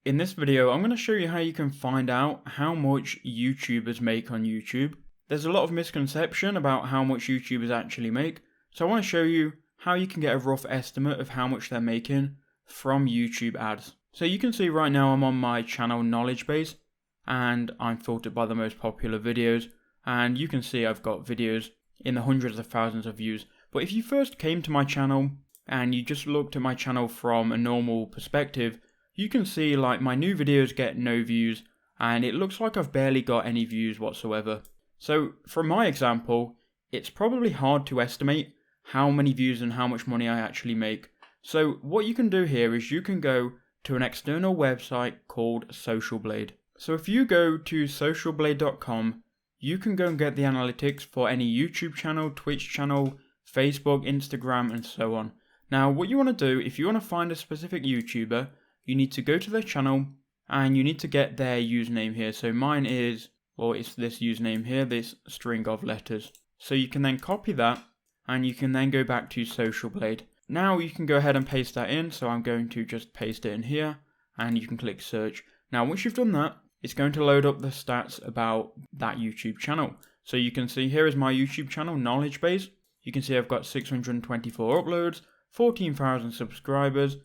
In this video, I'm going to show you how you can find out how much YouTubers make on YouTube. There's a lot of misconception about how much YouTubers actually make, so I want to show you how you can get a rough estimate of how much they're making from YouTube ads. So you can see right now I'm on my channel KnowledgeBase, and I'm filtered by the most popular videos, and you can see I've got videos in the hundreds of thousands of views. But if you first came to my channel and you just looked at my channel from a normal perspective, you can see like my new videos get no views and it looks like I've barely got any views whatsoever. So from my example, it's probably hard to estimate how many views and how much money I actually make. So what you can do here is you can go to an external website called Social Blade. So if you go to socialblade.com, you can go and get the analytics for any YouTube channel, Twitch channel, Facebook, Instagram, and so on. Now, what you want to do, if you want to find a specific YouTuber, you need to go to their channel and you need to get their username here. So mine is, well, it's this username here, this string of letters. So you can then copy that and you can then go back to Social Blade. Now you can go ahead and paste that in. So I'm going to just paste it in here and you can click search. Now, once you've done that, it's going to load up the stats about that YouTube channel. So you can see here is my YouTube channel, KnowledgeBase. You can see I've got 624 uploads, 14,000 subscribers.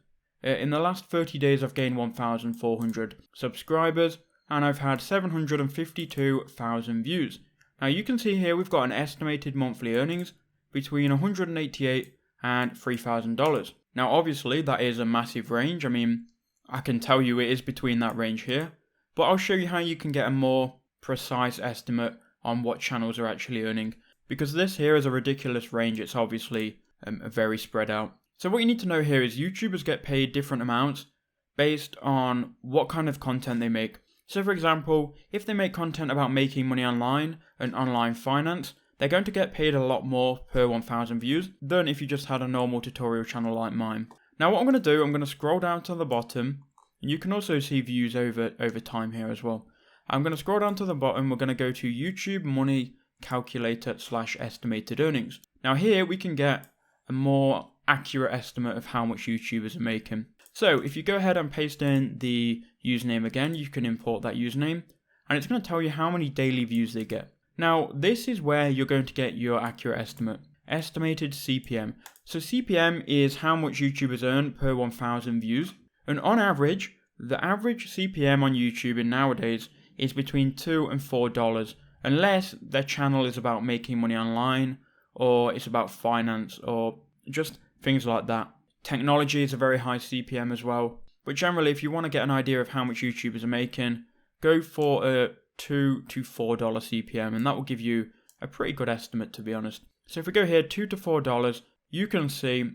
In the last 30 days, I've gained 1,400 subscribers, and I've had 752,000 views. Now you can see here we've got an estimated monthly earnings between $188 and $3,000. Now obviously that is a massive range. I mean, I can tell you it is between that range here, but I'll show you how you can get a more precise estimate on what channels are actually earning. Because this here is a ridiculous range, it's obviously very spread out. So what you need to know here is YouTubers get paid different amounts based on what kind of content they make. So for example, if they make content about making money online and online finance, they're going to get paid a lot more per 1,000 views than if you just had a normal tutorial channel like mine. Now what I'm going to do, I'm going to scroll down to the bottom, and you can also see views over time here as well. I'm going to scroll down to the bottom, we're going to go to YouTube Money Calculator / estimated earnings. Now here we can get a more accurate estimate of how much YouTubers are making. So if you go ahead and paste in the username again, you can import that username and it's going to tell you how many daily views they get. Now this is where you're going to get your accurate estimate. Estimated CPM. So CPM is how much YouTubers earn per 1,000 views, and on average, the average CPM on YouTube in nowadays is between $2 and $4, unless their channel is about making money online, or it's about finance, or just things like that. Technology is a very high CPM as well, but generally if you want to get an idea of how much YouTubers are making, go for a $2 to $4 CPM, and that will give you a pretty good estimate, to be honest. So if we go here, $2 to $4, you can see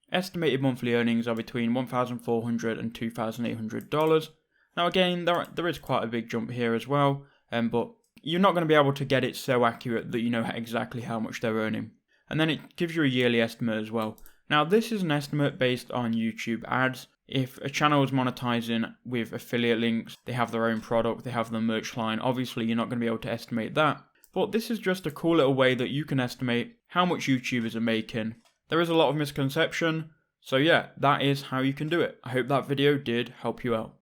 estimated monthly earnings are between $1,400 and $2,800. Now again, there is quite a big jump here as well, but you're not going to be able to get it so accurate that you know exactly how much they're earning. And then it gives you a yearly estimate as well. Now this is an estimate based on YouTube ads. If a channel is monetizing with affiliate links, they have their own product, they have their merch line, obviously you're not going to be able to estimate that. But this is just a cool little way that you can estimate how much YouTubers are making. There is a lot of misconception, so yeah, that is how you can do it. I hope that video did help you out.